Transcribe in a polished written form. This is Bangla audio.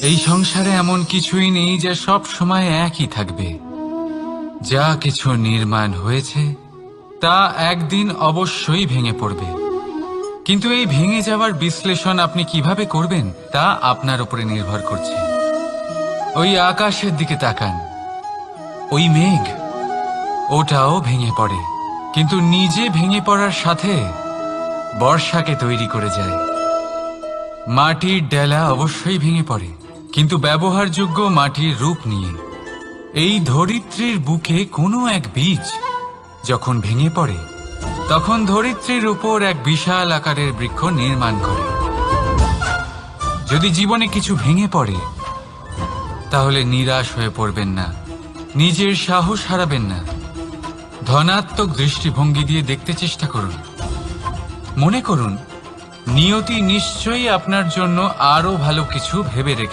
এই সংসারে এমন কিছুই নেই যা সব সময় একই থাকবে। যা কিছু নির্মাণ হয়েছে তা একদিন অবশ্যই ভেঙে পড়বে, কিন্তু এই ভেঙে যাওয়ার বিশ্লেষণ আপনি কিভাবে করবেন তা আপনার উপরে নির্ভর করছে। ওই আকাশের দিকে তাকান, ওই মেঘ, ওটাও ভেঙে পড়ে, কিন্তু নিজে ভেঙে পড়ার সাথে বর্ষাকে তৈরি করে যায়। মাটির ডেলা অবশ্যই ভেঙে পড়ে, কিন্তু ব্যবহারযোগ্য মাটির রূপ নিয়ে। এই ধরিত্রীর বুকে কোনো এক বীজ যখন ভেঙে পড়ে, তখন ধরিত্রীর উপর এক বিশাল আকারের বৃক্ষ নির্মাণ করে। যদি জীবনে কিছু ভেঙে পড়ে, তাহলে নিরাশ হয়ে পড়বেন না, নিজের সাহস হারাবেন না। ধনাত্মক দৃষ্টিভঙ্গি দিয়ে দেখতে চেষ্টা করুন। মনে করুন, নিয়তি নিশ্চয়ই আপনার জন্য আরো ভালো কিছু ভেবে রেখেছে।